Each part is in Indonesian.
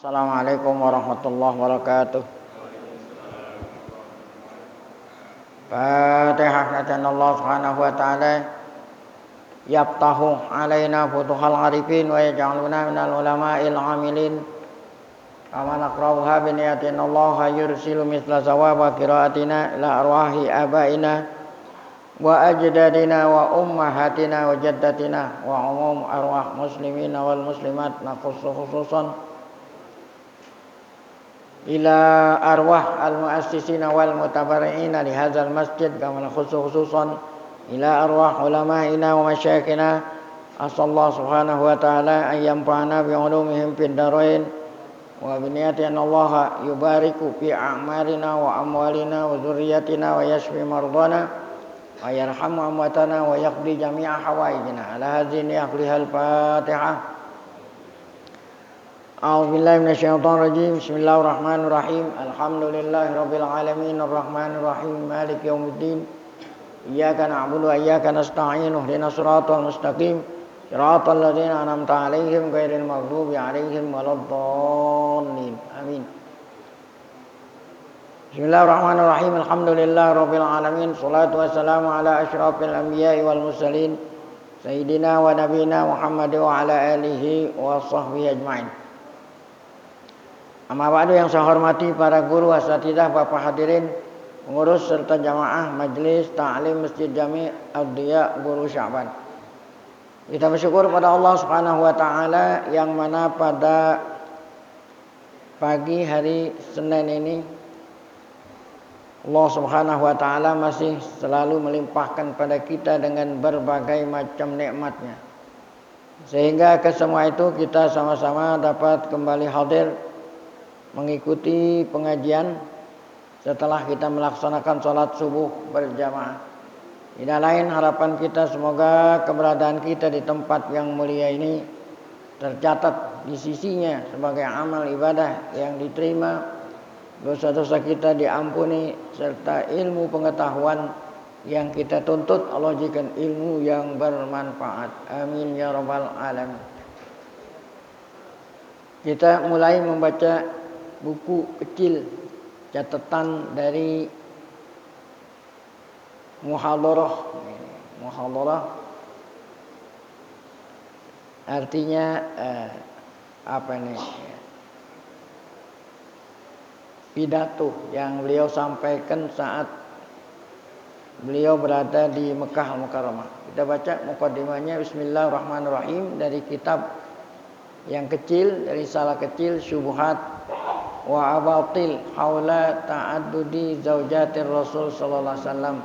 Assalamualaikum warahmatullahi wabarakatuh. Fatihah. Natan Allah subhanahu wa ta'ala yaftahu alaina futuhal arifin wa yaj'aluna minal ulama'il amilin kama naqra'uha biniyatin Allah yursilu mithla sawaba qiraatina ila arwahi abaina wa ajdadina wa ummahatina wa jaddatina wa umum arwah muslimina wal muslimat nakhussu khususan ila arwah al-muassisina wal mutabarri'ina li hadzal masjid kama khususan ila arwah ulama'ina wa masyayikhina asallahu subhanahu wa ta'ala an yanfa'ana bi ulumihim fid darain wa bi niyati an Allah yubariku fi a'malina wa amwalina wa dzurriyyatina wa yashfi mardana wa yarhamu amwatana wa yaqdi jami'a hawaijina ala hadzini aqlihal fatihah. A'udzubillahi minasyaitonir rajim. Bismillahirrahmanirrahim. Alhamdulillahirabbil alamin arrahmanir rahim maliki yaumiddin. Iyyaka na'budu wa iyyaka nasta'in ihdinas siratal mustaqim. Siratal ladzina an'amta 'alaihim ghairil maghdubi 'alaihim waladdallin. Amin. Bismillahirrahmanirrahim. Alhamdulillahirabbil alamin. Shalatu wassalamu ala asyrafil anbiya'i wal mursalin sayyidina wa nabiyina Muhammad wa ala alihi wa sahbihi ajmain. Amma ba'du, yang saya hormati para guru, asatidzah, Bapak hadirin, pengurus serta jamaah Majelis Ta'lim Masjid Jami' Ad-Diya Guru Sya'ban. Kita bersyukur pada Allah Subhanahu wa taala yang mana pada pagi hari Senin ini Allah Subhanahu wa taala masih selalu melimpahkan pada kita dengan berbagai macam nikmatnya. Sehingga ke semua itu kita sama-sama dapat kembali hadir mengikuti pengajian setelah kita melaksanakan sholat subuh berjamaah. Tidak lain harapan kita semoga keberadaan kita di tempat yang mulia ini tercatat di sisinya sebagai amal ibadah yang diterima, dosa-dosa kita diampuni, serta ilmu pengetahuan yang kita tuntut Allah jadikan ilmu yang bermanfaat. Amin ya rabbal alamin. Kita mulai membaca buku kecil catatan dari muhadarah. Muhadarah artinya pidato yang beliau sampaikan saat beliau berada di Mekah Al-Mukarramah. Kita baca muqaddimahnya. Bismillahirrahmanirrahim, dari kitab yang kecil, dari risalah kecil Syubhat wa abatil haula ta'addudi zaujatir Rasul sallallahu alaihi wasallam.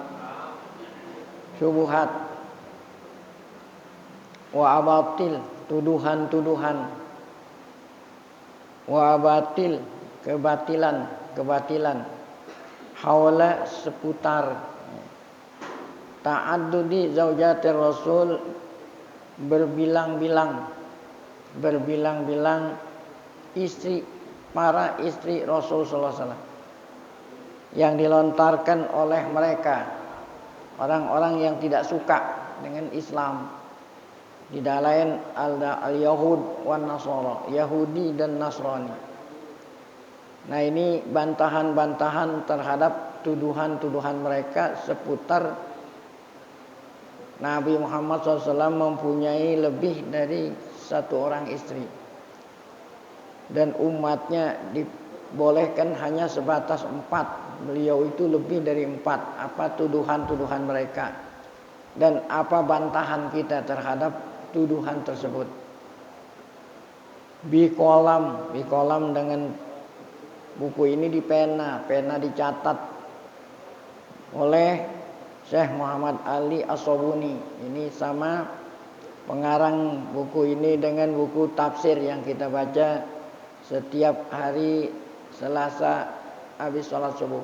Syubhat wa abatil, tuduhan-tuduhan, wa abatil, kebatilan, haula, seputar, ta'addudi zaujatir Rasul, berbilang-bilang istri, para istri Rasul sallallahu alaihi wasallam yang dilontarkan oleh mereka orang-orang yang tidak suka dengan Islam. Tidak lain al-Yahud wan Nasara, Yahudi dan Nasrani. Nah, ini bantahan-bantahan terhadap tuduhan-tuduhan mereka seputar Nabi Muhammad SAW mempunyai lebih dari satu orang istri, dan umatnya dibolehkan hanya sebatas 4. Beliau itu lebih dari 4. Apa tuduhan-tuduhan mereka dan apa bantahan kita terhadap tuduhan tersebut. Bikolam dengan buku ini di pena dicatat oleh Syekh Muhammad Ali As-Sobuni. Ini sama pengarang buku ini dengan buku tafsir yang kita baca setiap hari Selasa habis sholat subuh.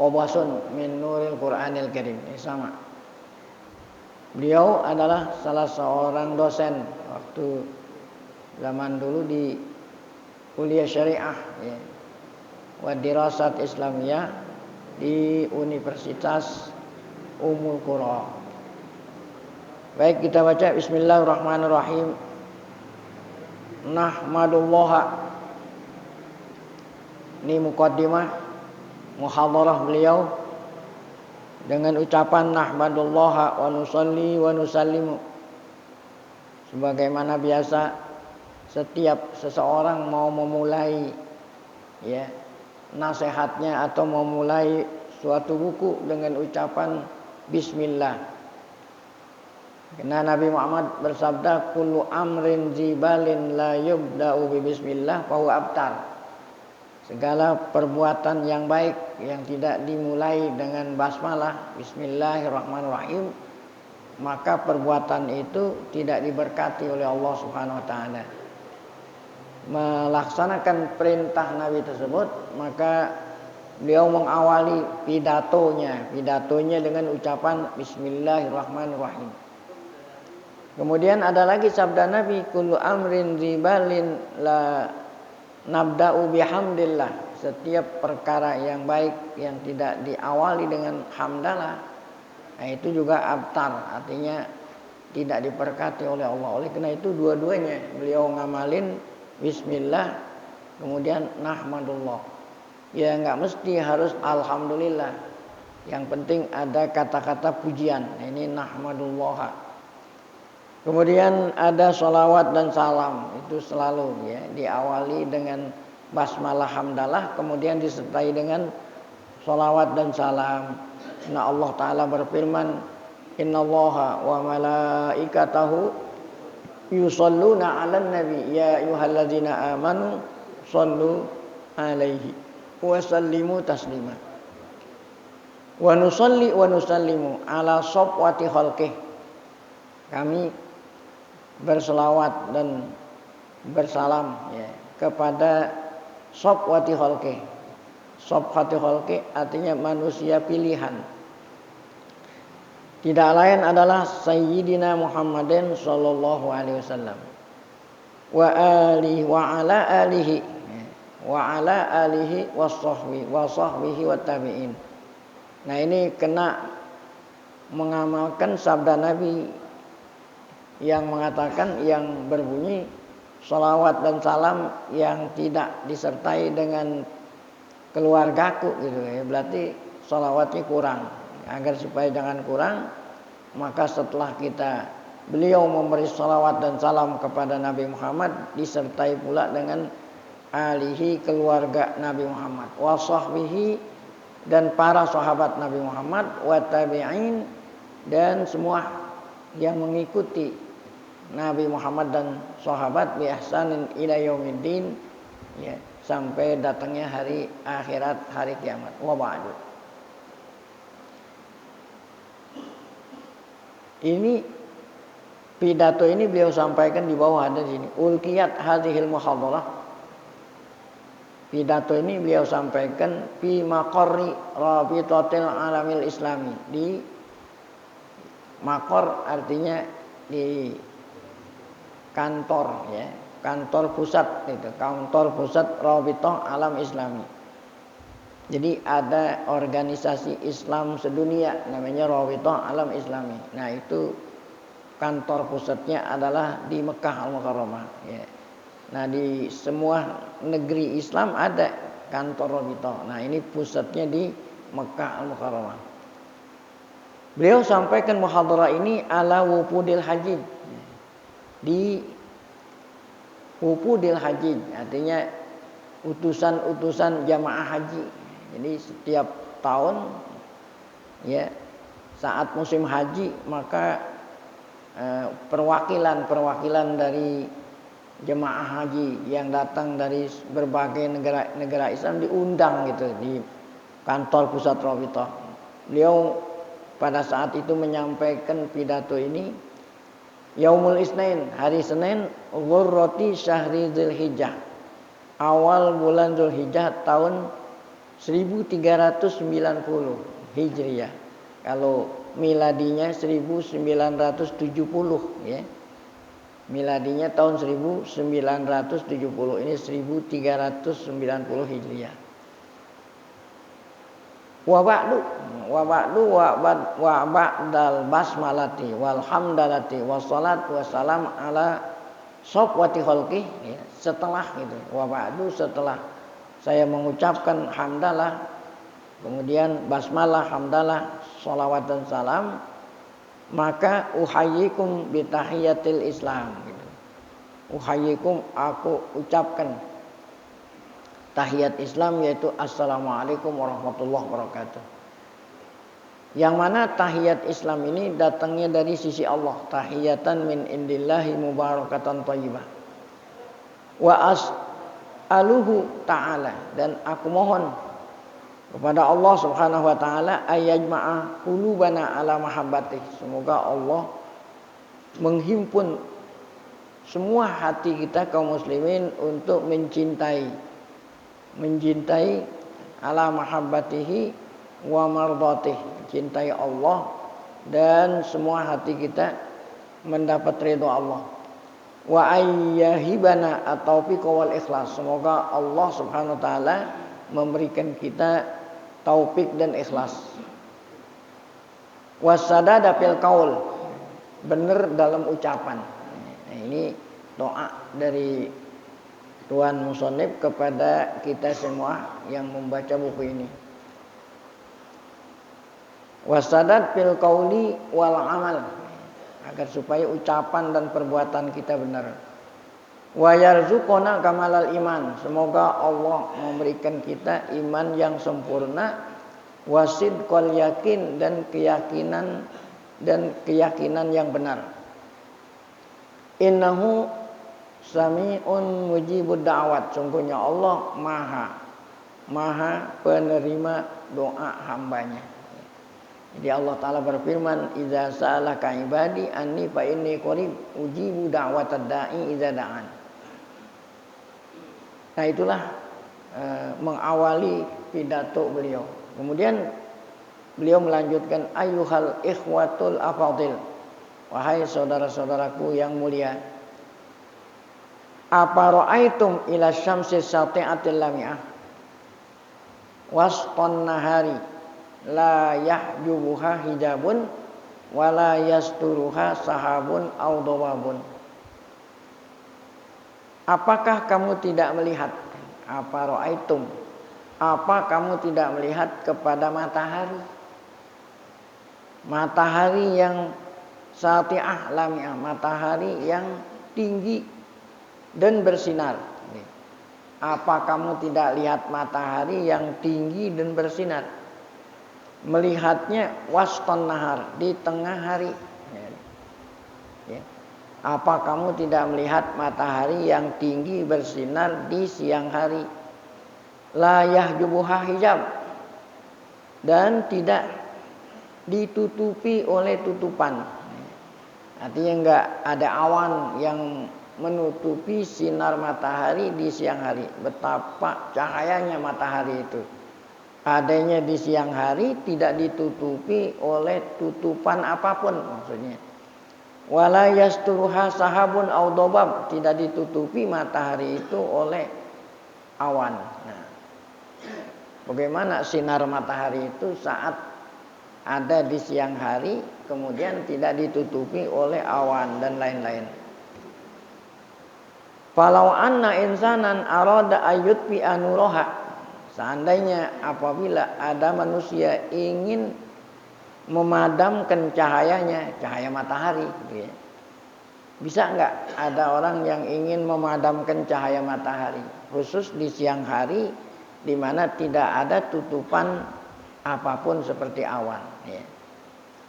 Qabasun min nuril Qur'anil Karim. Ini sama. Beliau adalah salah seorang dosen waktu zaman dulu di kuliah syariah ya, wa dirasat Islamiyah di Universitas Ummul Qura. Baik, kita baca. Bismillahirrahmanirrahim. nahmadullah. Ini muqaddimah muhadarah beliau dengan ucapan nahmadullah wa nusalli wa nusallimu. Sebagaimana biasa setiap seseorang mau memulai ya nasihatnya atau memulai suatu buku dengan ucapan bismillah. Karena Nabi Muhammad bersabda kullu amrin zibalin la yubda'u bi bismillah fa huwa abtar. Segala perbuatan yang baik yang tidak dimulai dengan basmalah, bismillahirrahmanirrahim, maka perbuatan itu tidak diberkati oleh Allah Subhanahu wa taala. Melaksanakan perintah Nabi tersebut, maka beliau mengawali pidatonya dengan ucapan bismillahirrahmanirrahim. Kemudian ada lagi sabda Nabi kullu amrin zibalin la nabda'u bihamdillah. Setiap perkara yang baik yang tidak diawali dengan hamdalah, nah itu juga abtar, artinya tidak diberkati oleh Allah. Oleh karena itu dua-duanya beliau ngamalin bismillah kemudian nahmadullah. Ya enggak mesti harus alhamdulillah. Yang penting ada kata-kata pujian. Nah, ini nahmadullah. Kemudian ada sholawat dan salam, itu selalu ya diawali dengan basmalah hamdalah, kemudian disertai dengan sholawat dan salam. Nah Allah Ta'ala berfirman, innallaha wa malaikatahu yusalluna 'alan nabi ya ayyuhalladzina amanu shallu 'alaihi wa sallimu taslima. Wa nusalli wa nusallimu 'ala safwati khalqih. Kami berselawat dan bersalam ya kepada safwati khalqi. Safwati khalqi artinya manusia pilihan. Tidak lain adalah Sayyidina Muhammadin sallallahu alaihi wasallam. Wa alihi wa ala alihi wa ala alihi wa sahbihi wa tabi'in. Nah ini kena mengamalkan sabda Nabi yang mengatakan, yang berbunyi sholawat dan salam yang tidak disertai dengan keluargaku gitu ya, berarti sholawatnya kurang. Agar supaya jangan kurang, maka setelah beliau memberi sholawat dan salam kepada Nabi Muhammad, disertai pula dengan alihi, keluarga Nabi Muhammad, wa sahbihi, dan para sahabat Nabi Muhammad, wa tabi'in, dan semua yang mengikuti Nabi Muhammad dan sahabat bi ihsanin ila yaumiddin ya, sampai datangnya hari akhirat, hari kiamat. Wa ba'du. Ini pidato ini beliau sampaikan di bawah ada di sini. Ulqiyat hadhil muhadarah. Pidato ini beliau sampaikan fi maqarri Rabitatil Alamil Islami. Di maqar artinya di kantor ya, kantor pusat itu, kantor pusat Rabitah Alam Islami. Jadi ada organisasi Islam sedunia namanya Rabitah Alam Islami. Nah itu kantor pusatnya adalah di Mekah Al-Mukarramah ya. Nah di semua negeri Islam ada kantor Rabitah. Nah ini pusatnya di Mekah Al-Mukarramah. Beliau sampaikan muhadarah ini ala wufudil haji. Di wufudil haji artinya utusan-utusan jamaah haji. Jadi setiap tahun ya saat musim haji maka perwakilan dari jemaah haji yang datang dari berbagai negara Islam diundang gitu di kantor pusat Rabitah. Beliau pada saat itu menyampaikan pidato ini Yaumul Isnain, hari Senin, Ghurrati Syahri Dzulhijjah. Awal bulan Dzulhijjah tahun 1390 Hijriah. Kalau miladinya 1970 ya. Miladinya tahun 1970, ini 1390 Hijriah. Wa ba'dal basmalati wal hamdalati wassalat wassalam ala safwati khalqi, ya, setelah itu wa ba'du, setelah saya mengucapkan hamdalah, kemudian basmalah, hamdalah, sholawat dan salam, maka uhayyikum bitahiyatil Islam gitu. Uhayyikum, aku ucapkan tahiyat Islam, yaitu assalamualaikum warahmatullahi wabarakatuh. Yang mana tahiyat Islam ini datangnya dari sisi Allah, tahiyatan min indillahi mubarakatan thayyibah. Wa as'aluhu ta'ala, dan aku mohon kepada Allah Subhanahu wa taala ayyajma'a qulubana ala mahabbatih, semoga Allah menghimpun semua hati kita kaum muslimin untuk mencintai ala mahabbatihi wa mardatih, cintai Allah dan semua hati kita mendapat ridha Allah. Wa ayyahibana at-taufiq wal ikhlas, semoga Allah Subhanahu wa taala memberikan kita taufik dan ikhlas. Wasadada fil qaul, benar dalam ucapan. Nah, ini doa dari Tuan Musonib kepada kita semua yang membaca buku ini. Wasadat fil qauli wal amal, agar supaya ucapan dan perbuatan kita benar. Wa yarzuqona kamalal iman, semoga Allah memberikan kita iman yang sempurna, wasidqal yakin, dan keyakinan yang benar. Innahu sami'un mujibud da'wat, sungguhnya Allah maha penerima doa hambanya. Jadi Allah Ta'ala berfirman, idza sa'alaka ibadi anni fa inni qarib ujibu da'watad da'i idza da'an. Nah, itulah mengawali pidato beliau. Kemudian beliau melanjutkan, ayyuhal ikhwatul afadil, wahai saudara-saudaraku yang mulia, apa ra'aitum ila syamsi sati'atil lami'ah wasqan nahari la yahjubuha hijabun wa la yasturuha sahabun aw dawabun. Apakah kamu tidak melihat, apa ra'aitum, apa kamu tidak melihat kepada matahari yang sati'ah lami'ah, matahari yang tinggi dan bersinar. Apa kamu tidak lihat matahari yang tinggi dan bersinar? Melihatnya waston nahar, di tengah hari. Ya. Apa kamu tidak melihat matahari yang tinggi bersinar di siang hari? La yahjubuha hijab, dan tidak ditutupi oleh tutupan. Artinya enggak ada awan yang menutupi sinar matahari di siang hari. Betapa cahayanya matahari itu. Adanya di siang hari tidak ditutupi oleh tutupan apapun, maksudnya. Wala yasturuha sahabun aw dhabab, tidak ditutupi matahari itu oleh awan. Nah, bagaimana sinar matahari itu saat ada di siang hari kemudian tidak ditutupi oleh awan dan lain-lain. Falau anna insanan arada ayyutfi anuraha, seandainya apabila ada manusia ingin memadamkan cahayanya, cahaya matahari gitu ya. Bisa enggak ada orang yang ingin memadamkan cahaya matahari, khusus di siang hari di mana tidak ada tutupan apapun seperti awan ya.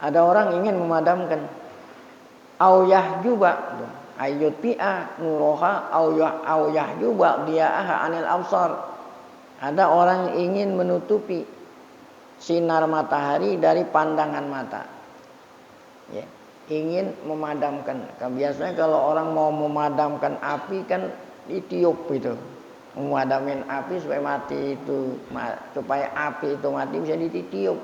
Ada orang ingin memadamkan, au yahjuba ayyutfi'a nuroha au yahjuba dia'aha anil absar. Ada orang ingin menutupi sinar matahari dari pandangan mata. Ya, ingin memadamkan. Biasanya kalau orang mau memadamkan api kan ditiup itu. Memadamin api supaya mati itu, supaya api itu mati bisa ditiup.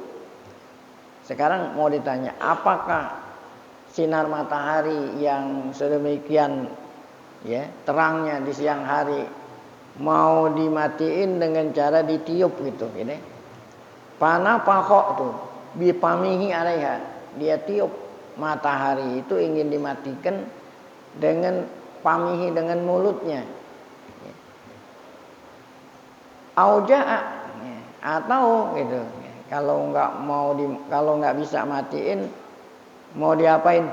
Sekarang mau ditanya, apakah sinar matahari yang sedemikian ya terangnya di siang hari mau dimatiin dengan cara ditiup gitu, ini. Pana pakok tuh, bipamihi alaiha, dia tiup matahari itu ingin dimatikan dengan famihi dengan mulutnya. Auja'a atau gitu. Kalau nggak bisa matiin, mau diapain?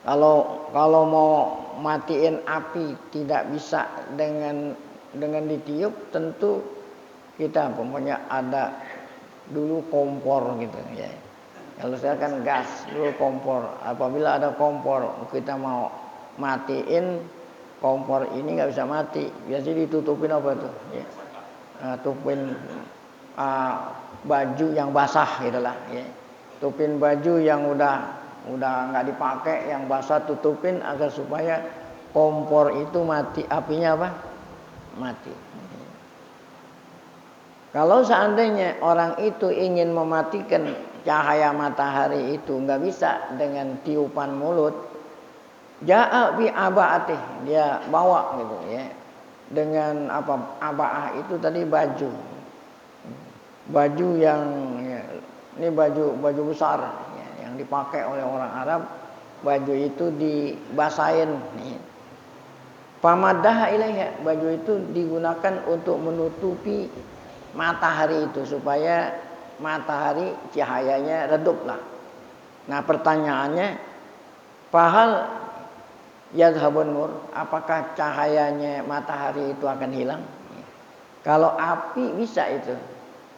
Kalau mau matiin api tidak bisa dengan ditiup, tentu kita pokoknya ada dulu kompor gitu ya. Kalau saya kan gas, dulu kompor. Apabila ada kompor, kita mau matiin kompor ini nggak bisa mati. Biasanya ditutupin apa tuh? Ya. Tutupin baju yang basah gitulah. Ya. Tutupin baju yang udah nggak dipakai, yang basah tutupin agar supaya kompor itu mati, apinya apa? Mati. Kalau seandainya orang itu ingin mematikan cahaya matahari itu nggak bisa dengan tiupan mulut, ja'a bi aba'atih, dia bawa gitu ya. Dengan apa? Aba'ah itu tadi baju. Baju yang ya, ini baju besar ya, yang dipakai oleh orang Arab. Baju itu dibasahin nih. Pamadah ilaiha, baju itu digunakan untuk menutupi matahari itu supaya matahari cahayanya reduplah. Nah, pertanyaannya, fahal yadhhabun nur, apakah cahayanya matahari itu akan hilang? Kalau api bisa itu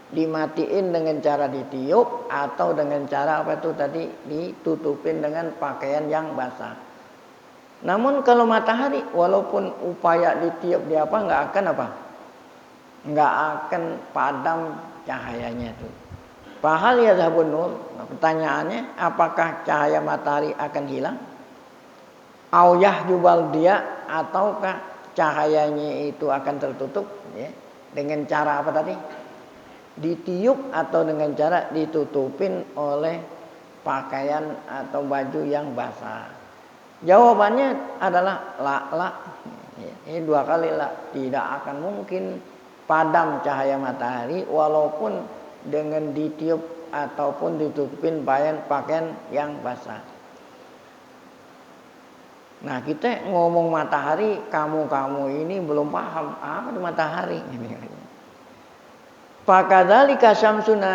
dimatiin dengan cara ditiup atau dengan cara apa itu tadi ditutupin dengan pakaian yang basah. Namun kalau matahari walaupun upaya ditiup dia nggak akan padam cahayanya itu. Fahal yadhhabun nur, pertanyaannya apakah cahaya matahari akan hilang? Au yahjubal dia, ataukah cahayanya itu akan tertutup ya, dengan cara apa tadi? Ditiup atau dengan cara ditutupin oleh pakaian atau baju yang basah. Jawabannya adalah la. Ini dua kali la. Tidak akan mungkin padam cahaya matahari walaupun dengan ditiup ataupun ditutupin pakaian yang basah. Nah, kita ngomong matahari, kamu ini belum paham apa itu matahari. Fakadzalika syamsuna.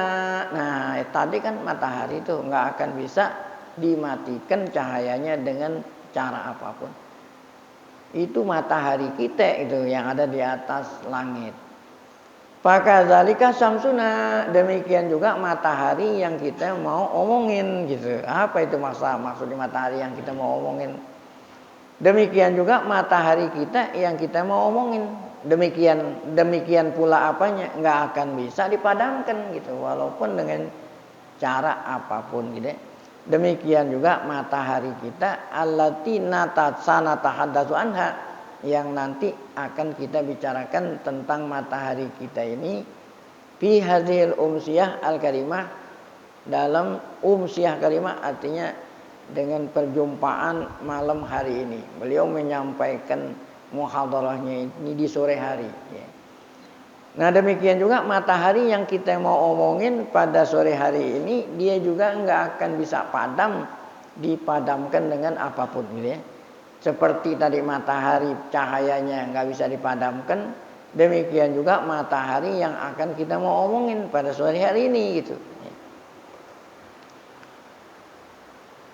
Nah, tadi kan matahari itu nggak akan bisa dimatikan cahayanya dengan cara apapun. Itu matahari kita itu yang ada di atas langit. Fakadzalika syamsuna, demikian juga matahari yang kita mau omongin gitu. Apa itu maksudnya matahari yang kita mau omongin? Demikian juga matahari kita yang kita mau omongin. Demikian pula apanya, nggak akan bisa dipadamkan gitu walaupun dengan cara apapun gitu. Demikian juga matahari kita allati natahaddatsu anha, yang nanti akan kita bicarakan tentang matahari kita ini fi hadhil umsiyah al-karimah, dalam umsiyah karimah artinya dengan perjumpaan malam hari ini. Beliau menyampaikan muhadarahnya ini di sore hari ya. Nah, demikian juga matahari yang kita mau omongin pada sore hari ini, dia juga nggak akan bisa dipadamkan dengan apapun gitu ya. Seperti tadi matahari cahayanya nggak bisa dipadamkan, demikian juga matahari yang akan kita mau omongin pada sore hari ini gitu.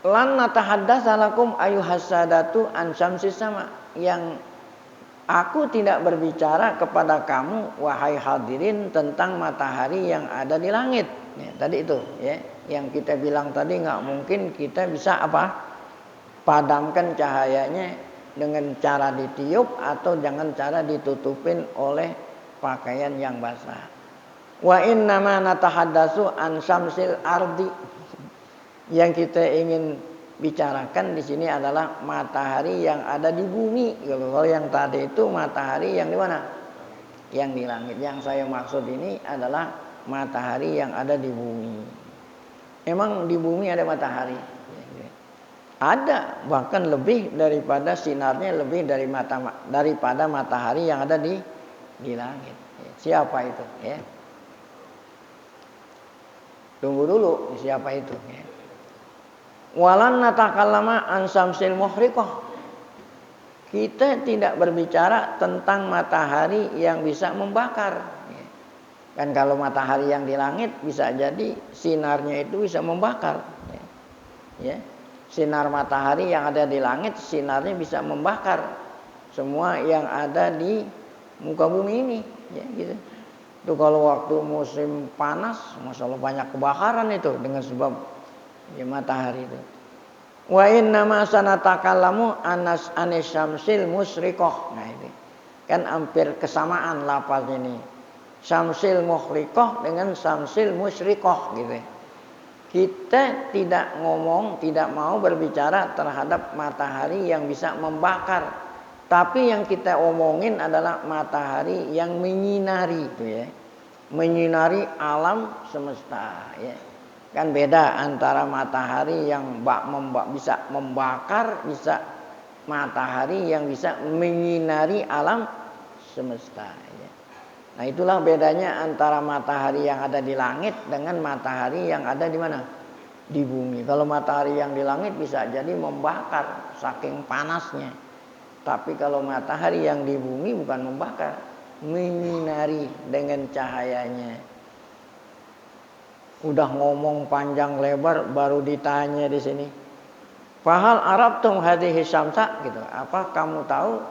Lan natahaddatsa lakum ayyuhas sadatu an syamsis sama, yang aku tidak berbicara kepada kamu wahai hadirin tentang matahari yang ada di langit. Ya, tadi itu ya, yang kita bilang tadi nggak mungkin kita bisa padamkan cahayanya dengan cara ditiup atau dengan cara ditutupin oleh pakaian yang basah. Wa innama natahaddatsu an syamsil ardi, yang kita ingin bicarakan di sini adalah matahari yang ada di bumi. Kalau yang tadi itu matahari yang di mana? Yang di langit. Yang saya maksud ini adalah matahari yang ada di bumi. Emang di bumi ada matahari? Ada, bahkan lebih daripada sinarnya, lebih daripada matahari yang ada di langit. Siapa itu? Ya. Tunggu dulu, siapa itu? Ya. Walan natakallama an syamsil muhriqah, kita tidak berbicara tentang matahari yang bisa membakar. Kan kalau matahari yang di langit bisa jadi sinarnya itu bisa membakar. Ya. Sinar matahari yang ada di langit sinarnya bisa membakar semua yang ada di muka bumi ini. Ya, gitu. Itu kalau waktu musim panas, masya Allah banyak kebakaran itu dengan sebab ya, matahari itu. Wa inna ma sanatakallamu anas anisyamsil musriqah. Nah ini kan hampir kesamaan lafaz ini. Syamsil muhriqah dengan syamsil musriqah gitu. Kita tidak mau berbicara terhadap matahari yang bisa membakar. Tapi yang kita omongin adalah matahari yang menyinari itu ya. Menyinari alam semesta ya. Kan beda antara matahari yang bisa membakar, bisa matahari yang bisa menyinari alam semesta ya. Nah itulah bedanya antara matahari yang ada di langit dengan matahari yang ada di mana? Di bumi. Kalau matahari yang di langit bisa jadi membakar saking panasnya. Tapi kalau matahari yang di bumi bukan membakar, menyinari dengan cahayanya. Udah ngomong panjang lebar baru ditanya di sini. Fahal arabtum hadhihi syamsa gitu. Apa kamu tahu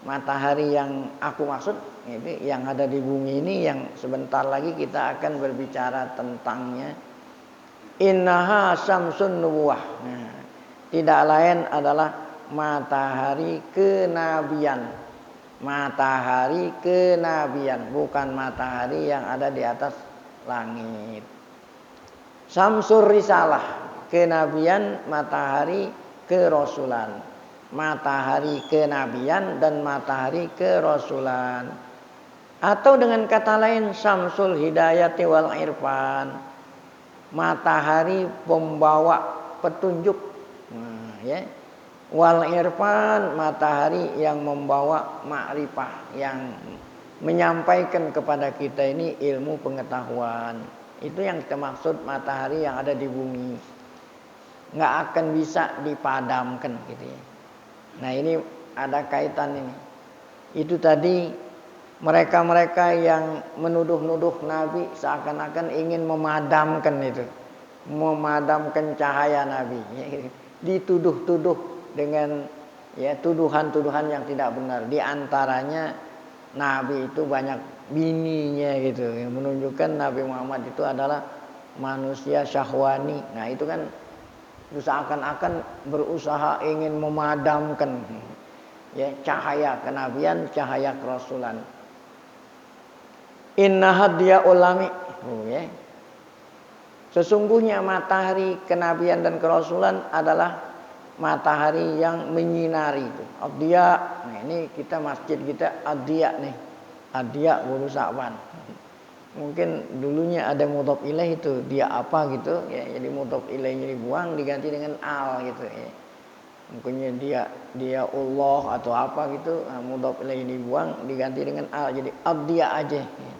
matahari yang aku maksud itu yang ada di bumi ini yang sebentar lagi kita akan berbicara tentangnya. Innaha syamsun nubuwah. Nah, tidak lain adalah matahari kenabian. Matahari kenabian, bukan matahari yang ada di atas langit. Samsur risalah, kenabian, matahari kerasulan. Matahari kenabian dan matahari kerasulan. Atau dengan kata lain Samsul hidayati wal irfan, matahari pembawa petunjuk. Nah, ya. Wal irfan, matahari yang membawa ma'rifah, yang menyampaikan kepada kita ini ilmu pengetahuan. Itu yang kita maksud matahari yang ada di bumi. Nggak akan bisa dipadamkan gitu ya. Nah ini ada kaitan ini. Itu tadi mereka-mereka yang menuduh-nuduh Nabi seakan-akan ingin memadamkan itu. Memadamkan cahaya Nabi. Dituduh-tuduh dengan ya tuduhan-tuduhan yang tidak benar. Di antaranya Nabi itu banyak bininya gitu, yang menunjukkan Nabi Muhammad itu adalah manusia syahwani. Nah itu kan seakan-akan berusaha ingin memadamkan ya cahaya kenabian, cahaya kerasulan. Inna hadiya ulami ya. Sesungguhnya matahari kenabian dan kerasulan adalah matahari yang menyinari itu. Adya. Nah ini kita masjid kita adya nih. Adya Guru Sa'ban. Mungkin dulunya ada mudhof ilaih itu dia apa gitu ya, jadi mudhof ilaihnya dibuang diganti dengan al gitu ya. Mungkin dia Allah atau apa gitu, nah, mudhof ilaih dibuang diganti dengan al jadi adya aja ya.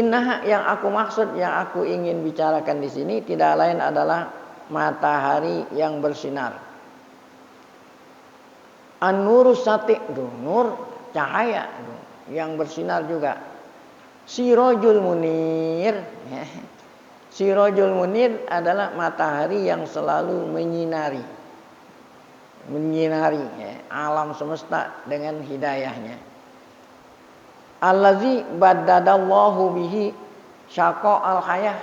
Inna yang aku maksud, yang aku ingin bicarakan di sini tidak lain adalah matahari yang bersinar. An-nurus sati tuh, nur cahaya yang bersinar juga. Sirajul munir. Sirajul munir adalah matahari yang selalu menyinari ya, alam semesta dengan hidayahnya. Allazi baddadallahu bihi syaqa'al hayah.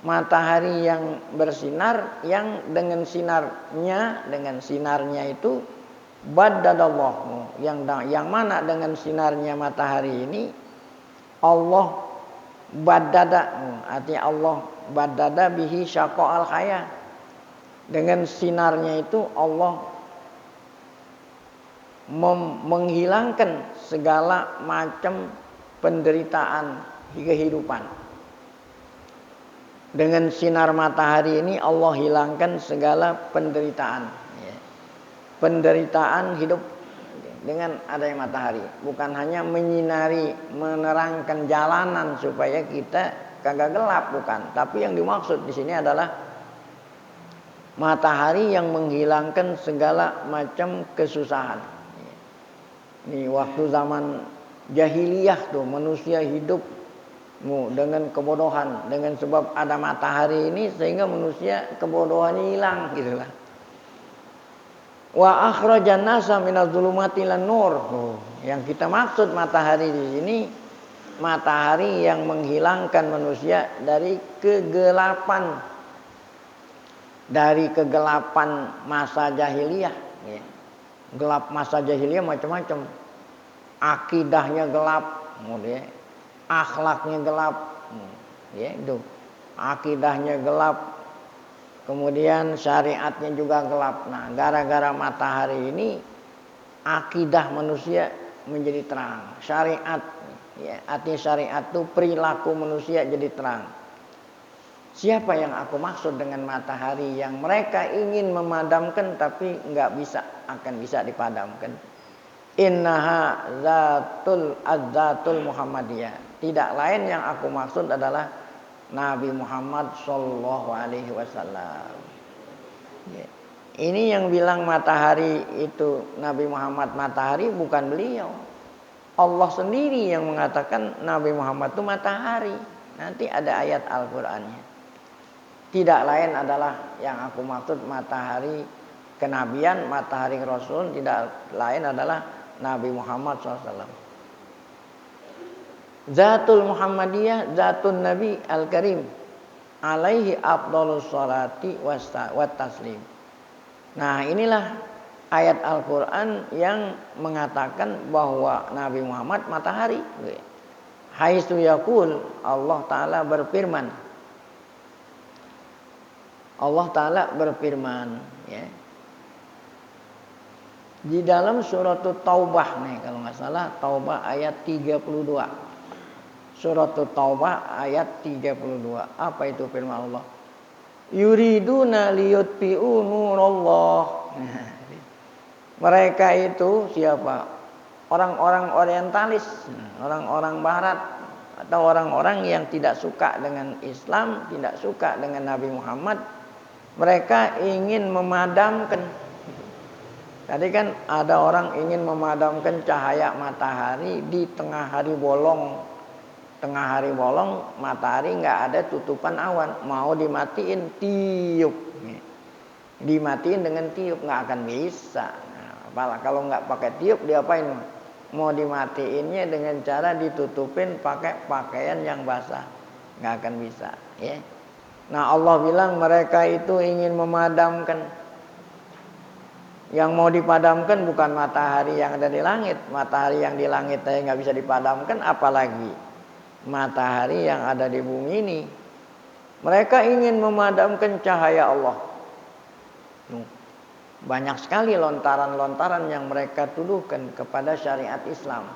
Matahari yang bersinar yang dengan sinarnya itu baddadallahu, yang mana dengan sinarnya matahari ini Allah baddada, artinya Allah baddada bihi syaqa'al hayah, dengan sinarnya itu Allah menghilangkan segala macam penderitaan kehidupan. Dengan sinar matahari ini Allah hilangkan segala penderitaan. Penderitaan hidup dengan adanya matahari. Bukan hanya menyinari, menerangkan jalanan supaya kita kagak gelap, bukan. Tapi yang dimaksud di sini adalah Matahari yang menghilangkan segala macam kesusahan. Ini waktu zaman jahiliyah tuh manusia hidup dengan kebodohan, dengan sebab ada matahari ini sehingga manusia kebodohannya hilang gitulah. Wa akhrajan nasa minadz zulumati ilan nur. Yang kita maksud matahari di sini matahari yang menghilangkan manusia dari kegelapan. Dari kegelapan masa jahiliyah. Ya. Gelap masa jahiliyah macam-macam. Akidahnya gelap, kemudian akhlaknya gelap, ya itu. Akidahnya gelap, kemudian syariatnya juga gelap. Nah, gara-gara matahari ini akidah manusia menjadi terang. Syariat, ya, artinya syariat itu perilaku manusia jadi terang. Siapa yang aku maksud dengan matahari yang mereka ingin memadamkan tapi nggak bisa, akan bisa dipadamkan. Innaha zatul Muhammadiyah. Tidak lain yang aku maksud adalah Nabi Muhammad sallallahu alaihi wasallam. Ini yang bilang matahari itu Nabi Muhammad matahari bukan beliau. Allah sendiri yang mengatakan Nabi Muhammad itu matahari. Nanti ada ayat Al-Qur'annya. Tidak lain adalah yang aku maksud matahari kenabian, matahari Rasul, tidak lain adalah Nabi Muhammad SAW. Zatul Muhammadiyah, Zatun Nabi Al-Karim, alaihi afdhalus salati wat taslim. Nah, inilah ayat Al-Quran yang mengatakan bahwa Nabi Muhammad matahari. Haitsu yaqul, Allah Ta'ala berfirman. Allah Ta'ala berfirman, ya. Di dalam surat Taubah nih, kalau nggak salah Taubah ayat 32. Surat Taubah ayat 32. Apa itu firman Allah? Yuriduna liyutfi'u nurallah. Mereka itu siapa? Orang-orang orientalis, orang-orang barat, atau orang-orang yang tidak suka dengan Islam, tidak suka dengan Nabi Muhammad. Mereka ingin memadamkan. Tadi kan ada orang ingin memadamkan cahaya matahari di tengah hari bolong. Tengah hari bolong, matahari nggak ada tutupan awan. Mau dimatiin, tiup. Dimatiin dengan tiup, nggak akan bisa. Nah, kalau nggak pakai tiup, diapain? Mau dimatiinnya dengan cara ditutupin pakai pakaian yang basah. Nggak akan bisa. Ya. Nah, Allah bilang mereka itu ingin memadamkan. Yang mau dipadamkan bukan matahari yang ada di langit. Matahari yang di langit saja nggak bisa dipadamkan, apalagi matahari yang ada di bumi ini. Mereka ingin memadamkan cahaya Allah. Banyak sekali lontaran-lontaran yang mereka tuduhkan kepada syariat Islam.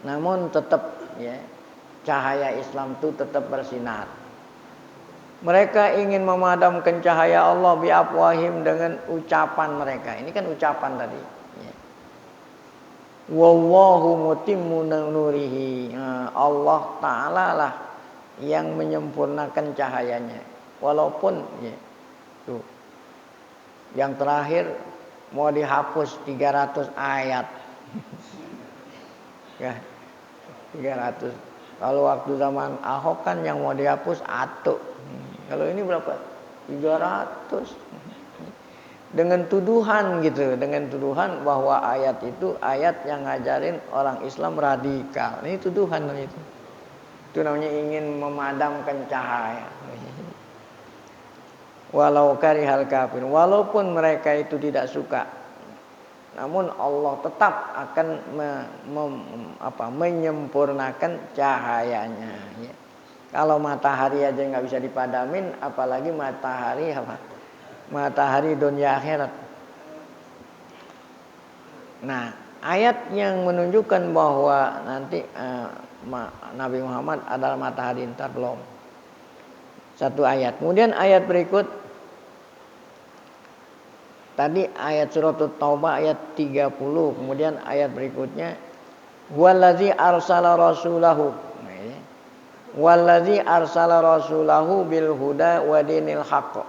Namun tetap, ya, cahaya Islam itu tetap bersinar. Mereka ingin memadamkan cahaya Allah biafwahim dengan ucapan mereka. Ini kan ucapan tadi. Wallahu mutimmu nurihi. Allah Ta'ala lah yang menyempurnakan cahayanya. Walaupun ya, tuh, yang terakhir mau dihapus 300 ayat. Ya, 300. Kalau waktu zaman Ahok kan yang mau dihapus atuh. Kalau ini berapa? 300. Dengan tuduhan gitu, dengan tuduhan bahwa ayat itu ayat yang ngajarin orang Islam radikal. Ini tuduhan itu. Itu namanya ingin memadamkan cahaya. Walau karihal kafir, walaupun mereka itu tidak suka, namun Allah tetap akan menyempurnakan cahayanya. Ya. Kalau matahari aja nggak bisa dipadamin, apalagi matahari apa? Matahari dunia akhirat. Nah, ayat yang menunjukkan bahwa nanti Nabi Muhammad adalah matahari, entar belum. Satu ayat. Kemudian ayat berikut. Tadi ayat surat Taubah ayat 30. Kemudian ayat berikutnya. Wallazi arsala rasulahu. Wallazi arsala rasulahu bil huda wa dinil haqq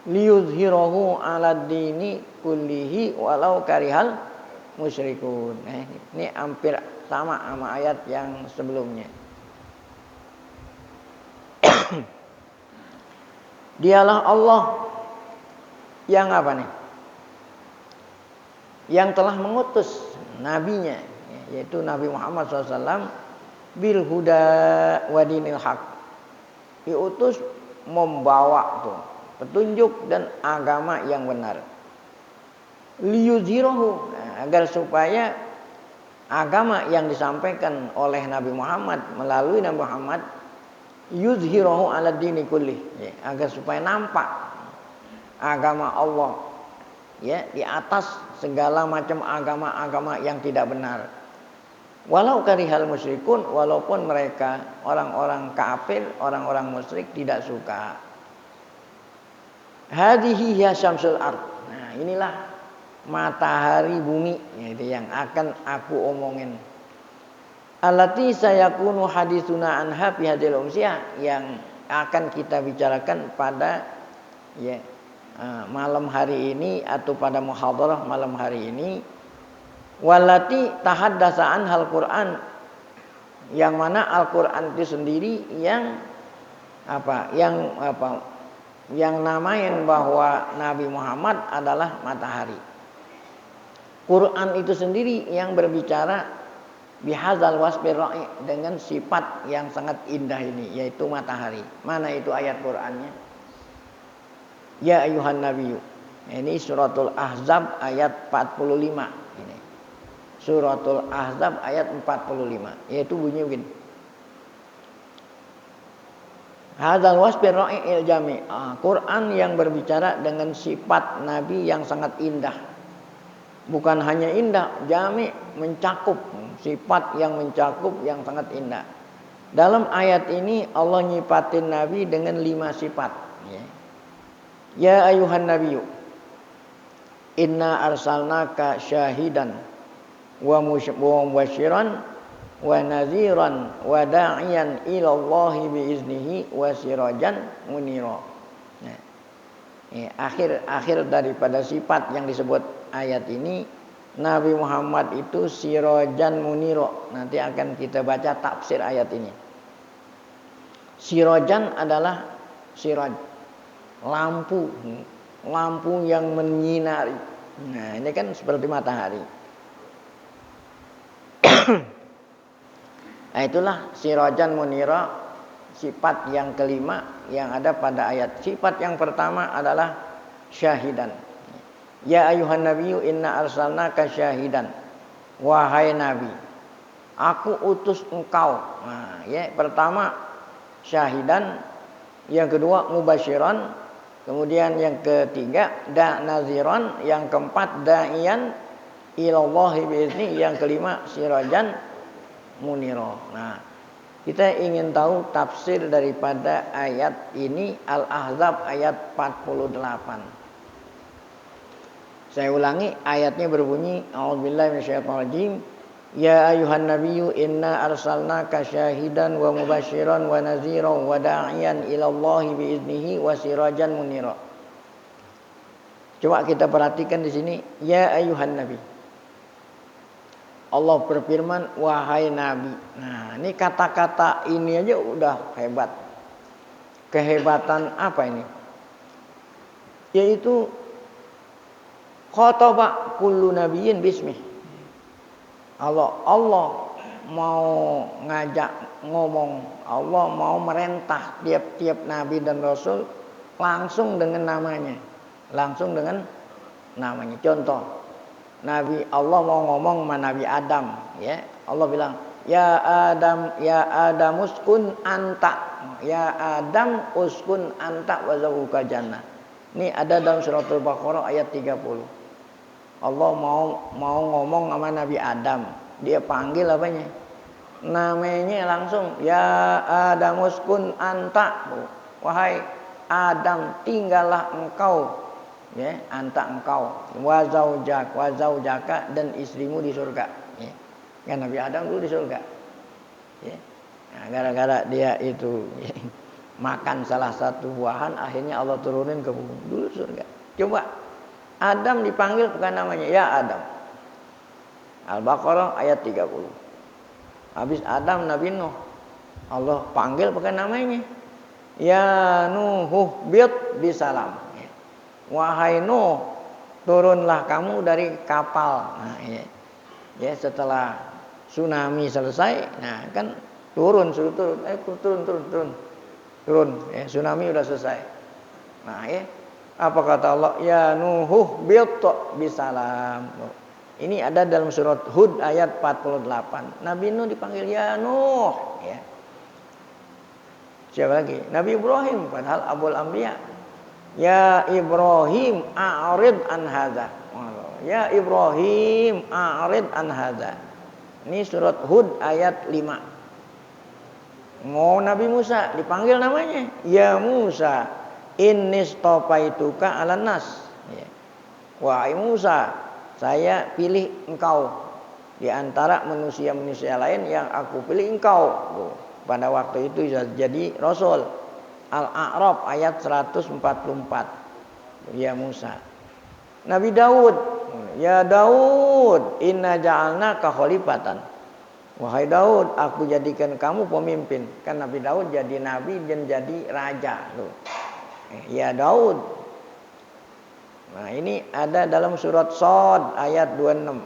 liyuzhirahu 'alad dini kullihi walau karihal musyrikun. Ini hampir sama ayat yang sebelumnya. Dialah Allah yang apa nih? Yang telah mengutus nabinya, yaitu Nabi Muhammad SAW, bil huda wa dinil haq. Diutus membawa tuh petunjuk dan agama yang benar. Liyuzhirahu, agar supaya agama yang disampaikan oleh Nabi Muhammad melalui Nabi Muhammad yuzhirahu 'ala dini kulli, agar supaya nampak agama Allah ya di atas segala macam agama-agama yang tidak benar. Walau karihal musyrikun, walaupun mereka orang-orang kafir, orang-orang musyrik tidak suka. Hadhihi hiya syamsul ard. Nah, inilah matahari bumi itu yang akan aku omongin. Allati sayakunu haditsuna anha fi hadhil umsiyah, yang akan kita bicarakan pada malam hari ini atau pada muhadharah malam hari ini. Wallati tahaddasa anhal Qur'an, yang mana Al-Qur'an itu sendiri yang namain bahwa Nabi Muhammad adalah matahari. Quran itu sendiri yang berbicara bihadzal wasfir ra'i, dengan sifat yang sangat indah ini, yaitu matahari. Mana itu ayat Qur'annya? Ya ayuhan nabiyyu. Ini suratul Ahzab ayat 45 ini. Suratul Ahzab ayat 45, yaitu bunyi begini. Hadzal wasfir ra'i'il jami'. Quran yang berbicara dengan sifat Nabi yang sangat indah. Bukan hanya indah, jami', mencakup, sifat yang mencakup yang sangat indah. Dalam ayat ini Allah nyipatin Nabi dengan 5 sifat. Ya ayuhan nabiyyu, inna arsalnaka syahidan wa mubasyiran wa nadhiran wa da'iyan ilallahi biiznihi wa sirajan munira. Nah, akhir daripada sifat yang disebut ayat ini, Nabi Muhammad itu sirajan munira. Nanti akan kita baca tafsir ayat ini. Sirajan adalah siraj, lampu yang menyinari. Nah, ini kan seperti matahari. Nah, itulah sirajan munira, sifat yang kelima yang ada pada ayat. Sifat yang pertama adalah syahidan. Ya ayuhan nabiyyu inna arsalnaka syahidan. Wahai nabi, aku utus engkau. Nah, pertama syahidan, yang kedua mubasyiran, kemudian yang ketiga naziran, yang keempat da'iyan ilallahi biizni, yang kelima sirajan munira. Nah, kita ingin tahu tafsir daripada ayat ini, Al-Ahzab ayat 48. Saya ulangi, ayatnya berbunyi, a'udzubillahi minasyaitonirrajim. Ya ayuhan nabiyyu inna arsalnaka syahidan wa mubasyiran wa naziran wa da'iyan ilallahi biiznihi wa sirajan munira. Coba kita perhatikan di sini, ya ayuhan nabi. Allah berfirman, wahai nabi. Nah, ini kata-kata ini aja udah hebat. Kehebatan apa ini? Yaitu khotaba kullu nabiyyin bismih. Allah mau ngajak ngomong, Allah mau merentah tiap-tiap nabi dan rasul langsung dengan namanya. Langsung dengan namanya. Contoh, Nabi Allah mau ngomong sama Nabi Adam, ya. Allah bilang, "Ya Adam uskun anta." Ya Adam uskun anta wa zawjuka jannah. Ini ada dalam suratul Baqarah ayat 30. Allah mau ngomong sama Nabi Adam. Dia panggil apanya? Namanya langsung, "Ya Adam uskun anta." Wahai Adam, tinggallah engkau. Ya, anta engkau, wa zaujaka, dan istrimu di surga. Ya. Kan Nabi Adam dulu di surga. Ya. Nah, gara-gara dia itu makan salah satu buahan, akhirnya Allah turunin ke bumi dulu surga. Coba Adam dipanggil bukan namanya, ya Adam. Al-Baqarah ayat 30. Habis Adam Nabi Nuh, Allah panggil bukan namanya, ya Nuh bid bisalam. Wahai Nuh, turunlah kamu dari kapal. Nah, ya setelah tsunami selesai, nah kan turun. Ya, tsunami udah selesai. Nah, ya apa kata Allah? Ya Nuh bid bisalam. Ini ada dalam surat Hud ayat 48. Nabi Nuh dipanggil ya Nuh. Ya. Siapa lagi? Nabi Ibrahim, padahal Abul Anbiya. Ya Ibrahim a'rid an hadza. Ya Ibrahim a'rid an hadza. Ini surat Hud ayat 5. Mau Nabi Musa dipanggil namanya, ya Musa innistofaituka 'alan nas. Ya. Wahai Musa, saya pilih engkau di antara manusia-manusia lain yang aku pilih engkau. Pada waktu itu jadi Rasul. Al-A'raf ayat 144. Ya Musa. Nabi Daud. Ya Daud, inna ja'alnaka khalifatan. Wahai Daud, aku jadikan kamu pemimpin. Kan Nabi Daud jadi nabi dan jadi raja. Ya Daud. Nah ini ada dalam surat Shad ayat 26.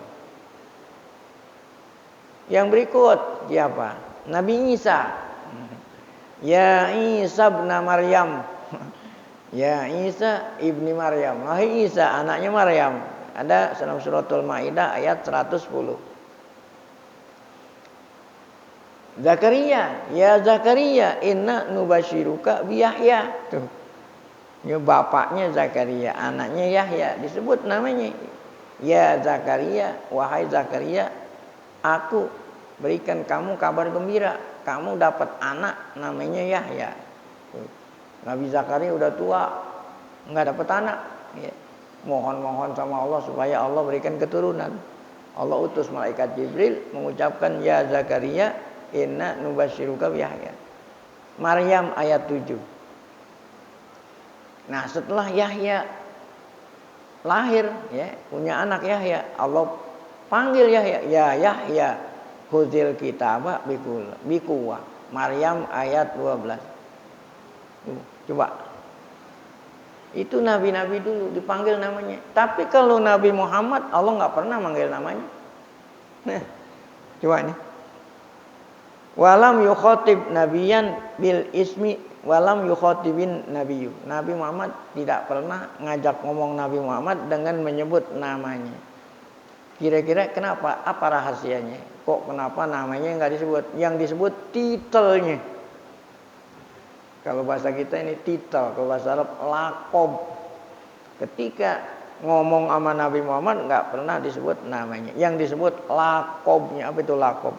Yang berikut siapa? Nabi Isa. Ya Isa ibn Maryam. Ya Isa ibni Maryam. Wahai Isa anaknya Maryam. Ada dalam suratul Maidah ayat 110. Zakaria. Ya Zakaria inna nubashiruka bi Yahya. Tuh. Ya bapaknya Zakaria, anaknya Yahya, disebut namanya. Ya Zakaria, wahai Zakaria, aku berikan kamu kabar gembira. Kamu dapat anak namanya Yahya. Nabi Zakaria udah tua, nggak dapat anak. Ya. Mohon-mohon sama Allah supaya Allah berikan keturunan. Allah utus malaikat Jibril mengucapkan ya Zakaria inna nubashiruka bi Yahya. Maryam ayat 7. Nah setelah Yahya lahir, ya punya anak Yahya, Allah panggil Yahya, ya Yahya khuzil kitaba bikuwa. Maryam ayat 12. Coba. Itu nabi-nabi dulu dipanggil namanya. Tapi kalau Nabi Muhammad Allah nggak pernah manggil namanya. Nah, coba nih. Walam yukhatib nabiyan bil ismi walam yukhotibin nabiyyu. Nabi Muhammad tidak pernah ngajak ngomong Nabi Muhammad dengan menyebut namanya. Kira-kira kenapa? Apa rahasianya? Kok kenapa namanya nggak disebut? Yang disebut titelnya. Kalau bahasa kita ini titel, kalau bahasa Arab lakob. Ketika ngomong sama Nabi Muhammad nggak pernah disebut namanya. Yang disebut lakobnya. Apa itu lakob?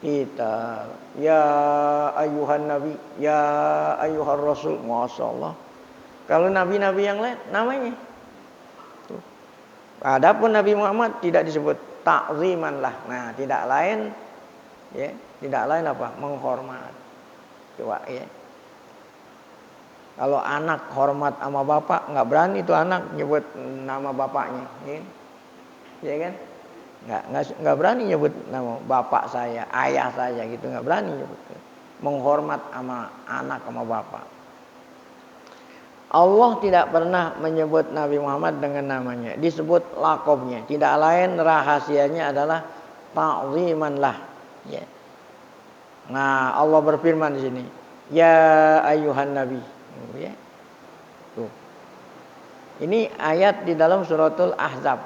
Titel. Ya ayuhan nabi, ya ayuhan rasul. Masya Allah. Kalau nabi-nabi yang lain namanya. Adapun Nabi Muhammad tidak disebut ta'ziman lah. Nah, tidak lain ya, tidak lain apa? Menghormat. Coba ya. Kalau anak hormat sama bapak, enggak berani itu anak nyebut nama bapaknya, ya. Ya kan? Enggak berani nyebut nama bapak saya, ayah saya gitu, enggak berani nyebut. Menghormat sama anak sama bapak. Allah tidak pernah menyebut Nabi Muhammad dengan namanya, disebut lakobnya. Tidak lain rahasianya adalah ta'ziman lah. Ya. Nah, Allah berfirman di sini, ya ayuhan nabi. Ya. Tuh. Ini ayat di dalam suratul Ahzab.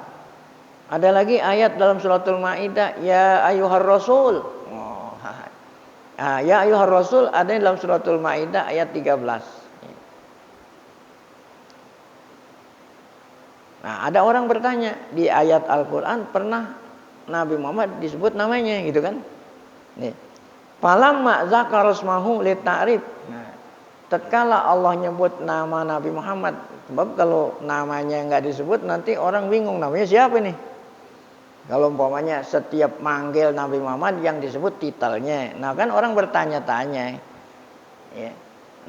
Ada lagi ayat dalam suratul Maidah, ya ayuhar rasul. Oh, ya ayuhar rasul ada di dalam suratul Maidah ayat 13. Nah, ada orang bertanya, di ayat Al-Quran pernah Nabi Muhammad disebut namanya gitu kan? Nih. Falamma zakara ismahu li ta'rif. Nah, tatkala Allah nyebut nama Nabi Muhammad, sebab kalau namanya enggak disebut nanti orang bingung namanya siapa nih? Kalau umpamanya setiap manggil Nabi Muhammad yang disebut titelnya. Nah, kan orang bertanya-tanya. Ya.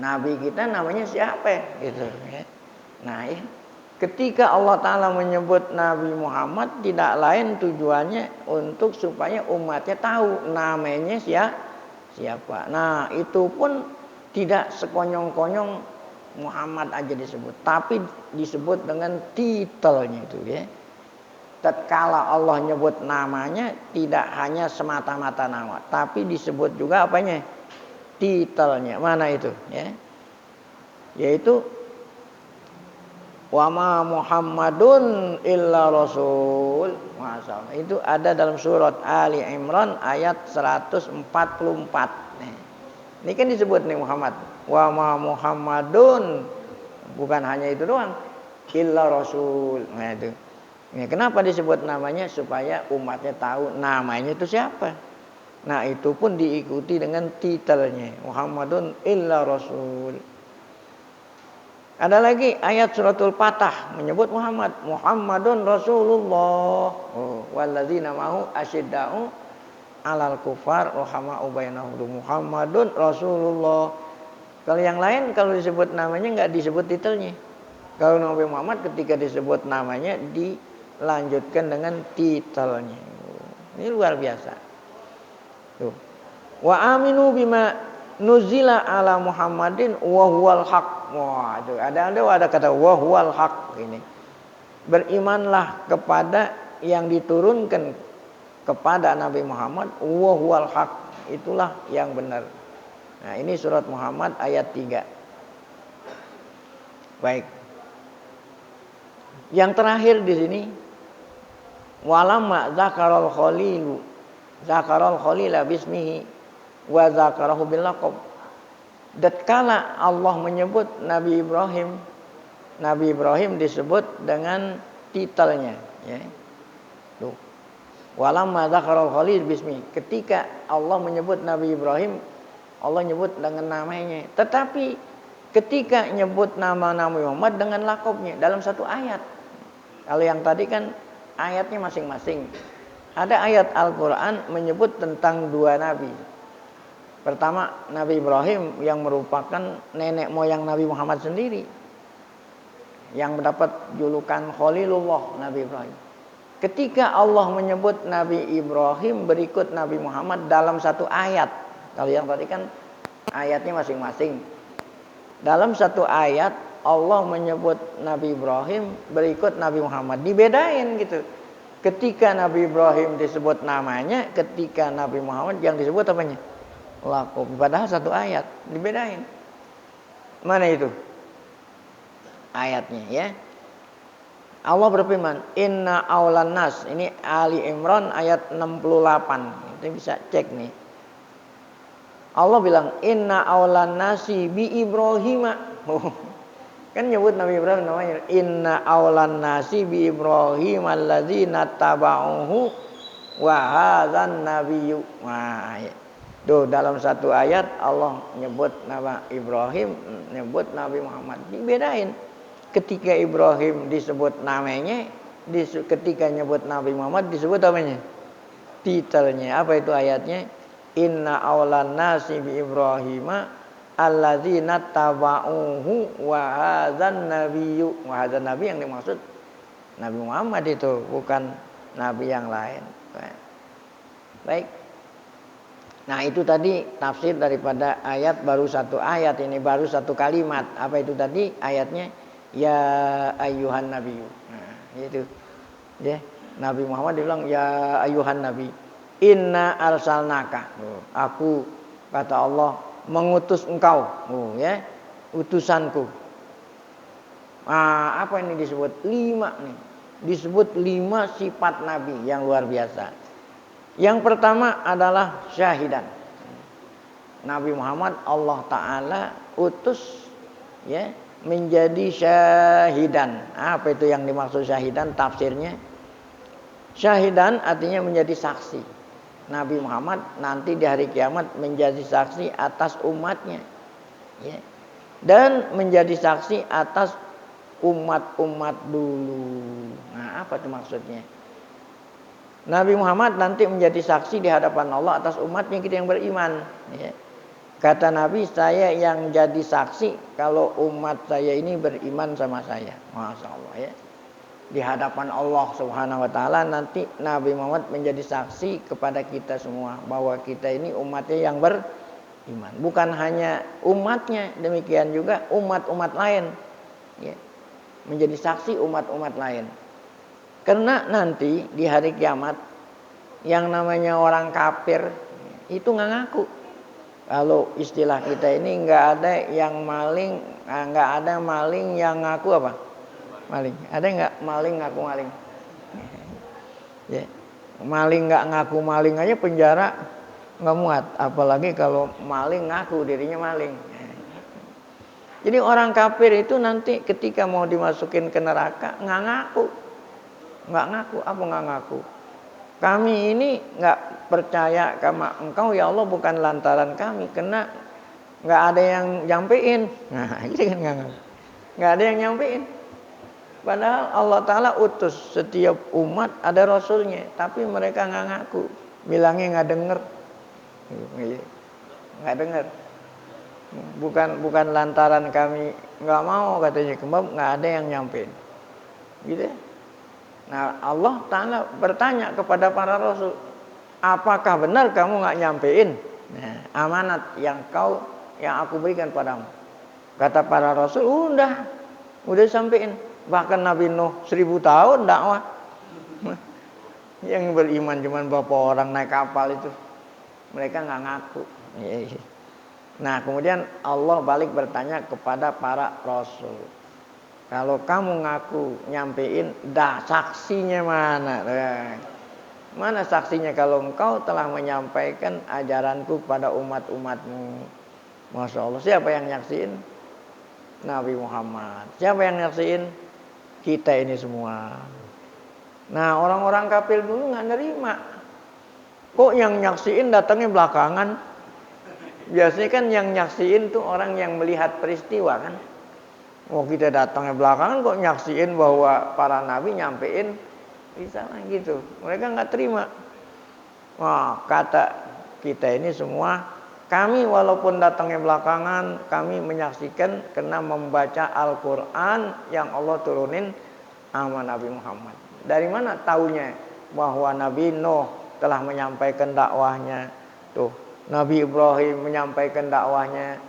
Nabi kita namanya siapa gitu ya. Nah, ya. Ketika Allah Ta'ala menyebut Nabi Muhammad, tidak lain tujuannya untuk supaya umatnya tahu namanya siapa. Nah, itu pun tidak sekonyong-konyong Muhammad aja disebut, tapi disebut dengan titelnya itu ya. Tatkala Allah nyebut namanya tidak hanya semata-mata nama, tapi disebut juga apanya? Titelnya. Mana itu ya? Yaitu wa ma Muhammadun illa rasul. Masalah. Itu ada dalam surat Ali Imran ayat 144. Ini kan disebut nih Muhammad. Wa ma Muhammadun, bukan hanya itu doang, illa rasul. Nah itu. Ya, kenapa disebut namanya? Supaya umatnya tahu namanya itu siapa. Nah itu pun diikuti dengan titelnya, Muhammadun illa rasul. Ada lagi ayat suratul Fatah menyebut Muhammadun Rasulullah. Walladzina ma'hu asyidda'u 'alal kufar rahama'u bainahum. Muhammadun Rasulullah. Kalau yang lain kalau disebut namanya enggak disebut titelnya. Kalau Nabi Muhammad ketika disebut namanya dilanjutkan dengan titelnya. Ini luar biasa. Tuh. Wa aminu bima nuzila ala Muhammadin wa huwal haq. Wah, itu ada kata wa huwal haq ini. Berimanlah kepada yang diturunkan kepada Nabi Muhammad wa huwal haq. Itulah yang benar. Nah, ini surat Muhammad ayat 3. Baik. Yang terakhir di sini walamma zakarul khalila bismihi wa zakarahu bil laqab. Tatkala Allah menyebut Nabi Ibrahim disebut dengan titelnya ya. Tuh. Walamma zakarul khalil bismi. Ketika Allah menyebut Nabi Ibrahim, Allah nyebut dengan namanya. Tetapi ketika nyebut nama Nabi Muhammad dengan lakopnya dalam satu ayat. Kalau yang tadi kan ayatnya masing-masing. Ada ayat Al-Quran menyebut tentang dua nabi. Pertama Nabi Ibrahim yang merupakan nenek moyang Nabi Muhammad sendiri, yang mendapat julukan Khalilullah Nabi Ibrahim. Ketika Allah menyebut Nabi Ibrahim berikut Nabi Muhammad dalam satu ayat. Kalau yang tadi kan ayatnya masing-masing. Dalam satu ayat Allah menyebut Nabi Ibrahim berikut Nabi Muhammad. Dibedain gitu. Ketika Nabi Ibrahim disebut namanya, ketika Nabi Muhammad yang disebut apanya? Lakum. Padahal satu ayat. Dibedain. Mana itu? Ayatnya ya. Allah berfirman, Inna awlan nas. Ini Ali Imran ayat 68. Itu bisa cek nih. Allah bilang, Inna awlan nasi bi Ibrahima. Kan nyebut Nabi Ibrahim namanya. Inna awlan nasi bi Ibrahim alladzina taba'uhu wa hadzan nabiyyu. Wah, ya. Tuh dalam satu ayat Allah nyebut nama Ibrahim, nyebut Nabi Muhammad. Dibedain. Ketika Ibrahim disebut namanya, ketika nyebut Nabi Muhammad disebut namanya. Titelnya apa itu ayatnya? Inna awlan nasi bi Ibrahima alladzina taba'uhu wa hadzan nabiyyu. Wa hadzan nabi yang dimaksud Nabi Muhammad itu, bukan nabi yang lain. Baik. Nah itu tadi tafsir daripada ayat, baru satu ayat ini, baru satu kalimat. Apa itu tadi ayatnya? Ya ayyuhan nabiyyu. Nah itu ya, Nabi Muhammad dibilang ya ayyuhan nabi, inna arsalnaka. Aku kata Allah mengutus engkau, ya, utusanku. Nah, apa ini disebut? 5 nih. Disebut 5 sifat nabi yang luar biasa. Yang pertama adalah syahidan. Nabi Muhammad Allah Ta'ala utus ya menjadi syahidan. Apa itu yang dimaksud syahidan? Tafsirnya, syahidan artinya menjadi saksi. Nabi Muhammad nanti di hari kiamat menjadi saksi atas umatnya ya. Dan menjadi saksi atas umat-umat dulu. Nah apa itu maksudnya? Nabi Muhammad nanti menjadi saksi di hadapan Allah atas umatnya kita yang beriman ya. Kata Nabi, saya yang jadi saksi kalau umat saya ini beriman sama saya. Masya Allah ya. Di hadapan Allah Subhanahu wa taala nanti Nabi Muhammad menjadi saksi kepada kita semua bahwa kita ini umatnya yang beriman. Bukan hanya umatnya, demikian juga umat-umat lain ya. Menjadi saksi umat-umat lain. Karena nanti di hari kiamat yang namanya orang kafir itu nggak ngaku. Kalau istilah kita ini nggak ada yang maling, nggak ada maling yang ngaku apa? Maling. Ada nggak maling ngaku maling? Ya. Maling nggak ngaku maling aja penjara nggak muat, apalagi kalau maling ngaku dirinya maling. Jadi orang kafir itu nanti ketika mau dimasukin ke neraka nggak ngaku, apa nggak ngaku? Kami ini nggak percaya sama engkau ya Allah bukan lantaran kami, karena nggak ada yang nyampein. Nah, itu kan nggak ada yang nyampein. Padahal Allah Ta'ala utus setiap umat ada Rasulnya, tapi mereka nggak ngaku, bilangnya nggak denger, nggak denger. Bukan lantaran kami nggak mau katanya, kebab nggak ada yang nyampein, gitu. Nah Allah Ta'ala bertanya kepada para Rasul, apakah benar kamu nggak nyampein amanat yang aku berikan padamu? Kata para Rasul, udah sampein. Bahkan Nabi Nuh 1000 tahun dakwah. Yang beriman cuma beberapa orang naik kapal itu. Mereka nggak ngaku. Nah kemudian Allah balik bertanya kepada para Rasul. Kalau kamu ngaku nyampein, saksinya mana? Mana saksinya kalau engkau telah menyampaikan ajaranku pada umat-umatmu? Masya Allah, siapa yang nyaksiin? Nabi Muhammad. Siapa yang nyaksiin? Kita ini semua. Nah orang-orang kafir dulu nggak nerima. Kok yang nyaksiin datangnya belakangan? Biasanya kan yang nyaksiin tuh orang yang melihat peristiwa kan. Oh kita datangnya belakangan kok nyaksiin bahwa para nabi nyampein bisa gitu. Mereka nggak terima. Wah kata kita ini semua, kami walaupun datangnya belakangan, kami menyaksikan karena membaca Al-Quran yang Allah turunin sama Nabi Muhammad. Dari mana taunya bahwa Nabi Nuh telah menyampaikan dakwahnya? Tuh, Nabi Ibrahim menyampaikan dakwahnya.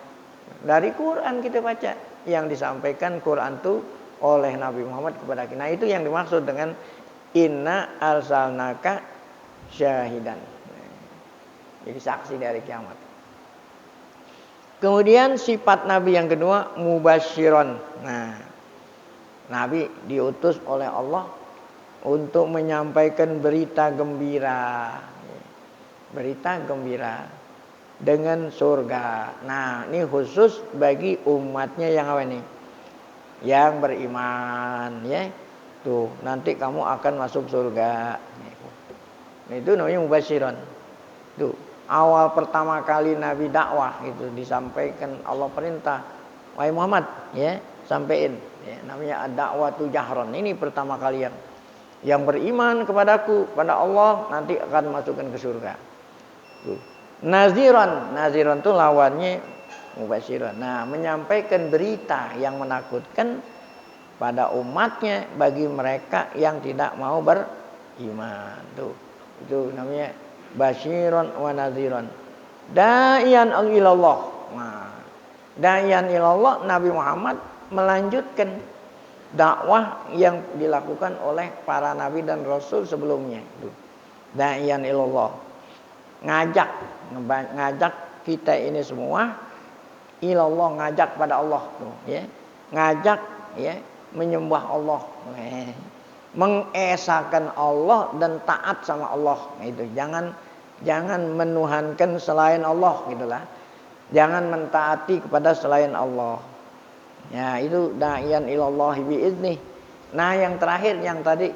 Dari Quran kita baca yang disampaikan Quran itu oleh Nabi Muhammad kepada kita. Nah itu yang dimaksud dengan inna arsalnaka syahidan. Jadi saksi dari kiamat. Kemudian sifat Nabi yang kedua mubasyiron. Nah, Nabi diutus oleh Allah untuk menyampaikan berita gembira. Berita gembira dengan surga. Nah, ini khusus bagi umatnya yang apa nih? Yang beriman, ya. Tuh, nanti kamu akan masuk surga. Nah, itu namanya mubasyiron. Tuh. Awal pertama kali Nabi dakwah itu disampaikan Allah perintah, wahai Muhammad, ya sampein, ya, namanya ad-da'watu jahron. Ini pertama kali yang beriman kepadaku, pada Allah nanti akan masukkan ke surga. Tuh. Naziron itu lawannya mubasyiron. Nah, menyampaikan berita yang menakutkan pada umatnya bagi mereka yang tidak mau beriman. Tuh, itu namanya basyiron wa nadhiron. Da'iyan ilallah. Nah, da'iyan ilallah, Nabi Muhammad melanjutkan dakwah yang dilakukan oleh para nabi dan rasul sebelumnya. Da'iyan ilallah. Ngajak kita ini semua ilallah, ngajak pada Allah tuh, ya. Ngajak ya menyembah Allah. Mengesakan Allah dan taat sama Allah. Nah, itu jangan menuhankan selain Allah gitulah. Jangan mentaati kepada selain Allah. Ya, itu da'iyan ilallahi biidznih. Nah, yang terakhir yang tadi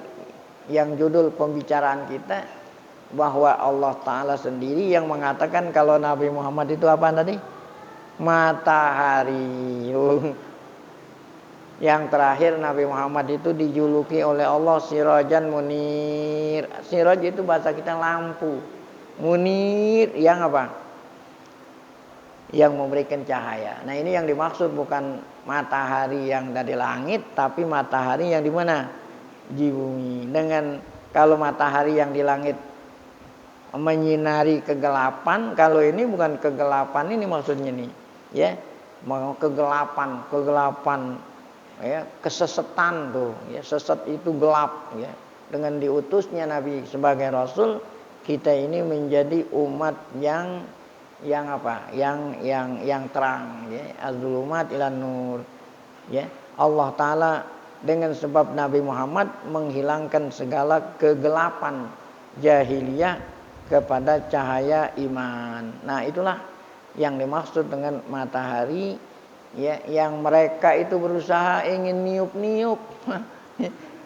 yang judul pembicaraan kita bahwa Allah Ta'ala sendiri yang mengatakan kalau Nabi Muhammad itu apa tadi? Matahari. Yang terakhir Nabi Muhammad itu dijuluki oleh Allah sirajan munir. Siraj itu bahasa kita lampu. Munir yang apa? yang memberikan cahaya. Nah, ini yang dimaksud bukan matahari yang dari langit, tapi matahari yang di mana? Di bumi. Dengan kalau matahari yang di langit menyinari kegelapan, kalau ini bukan kegelapan ini maksudnya nih, ya. Mau kegelapan ya, kesesetan tuh, ya, sesat itu gelap ya. Dengan diutusnya Nabi sebagai rasul, kita ini menjadi umat yang apa? Yang terang ya, az-zulumat ilan nur. Ya. Allah taala dengan sebab Nabi Muhammad menghilangkan segala kegelapan jahiliyah kepada cahaya iman. Nah, itulah yang dimaksud dengan matahari ya, yang mereka itu berusaha ingin niup-niup.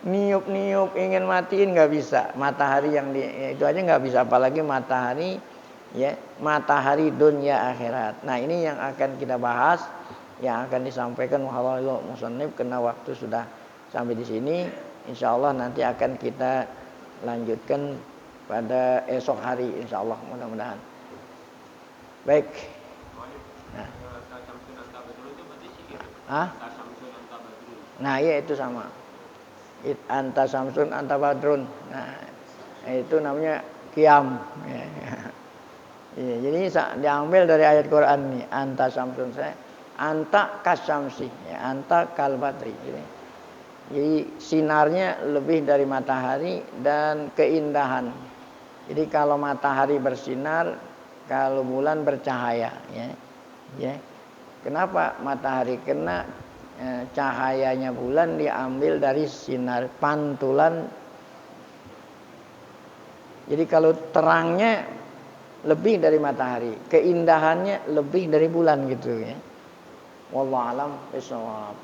Niup-niup ingin matiin nggak bisa. Matahari yang itu aja nggak bisa, apalagi matahari ya, matahari dunia akhirat. Nah, ini yang akan kita bahas, yang akan disampaikan Muhawwalul Musannif, karena waktu sudah sampai di sini. Insyaallah nanti akan kita lanjutkan pada esok hari insyaallah, mudah-mudahan. Baik. Nah, iya itu sama. Anta samsun anta badrun. Nah, itu namanya qiyam ya. Ya, jadi diambil dari ayat Quran nih, anta samsun, saya anta kasyamsi ya, anta kalbadri. Jadi sinarnya lebih dari matahari dan keindahan. Jadi kalau matahari bersinar, kalau bulan bercahaya ya. Ya. Kenapa matahari? Karena cahayanya bulan diambil dari sinar pantulan. Jadi kalau terangnya lebih dari matahari, keindahannya lebih dari bulan gitu ya. Wallahu a'lam bishawab.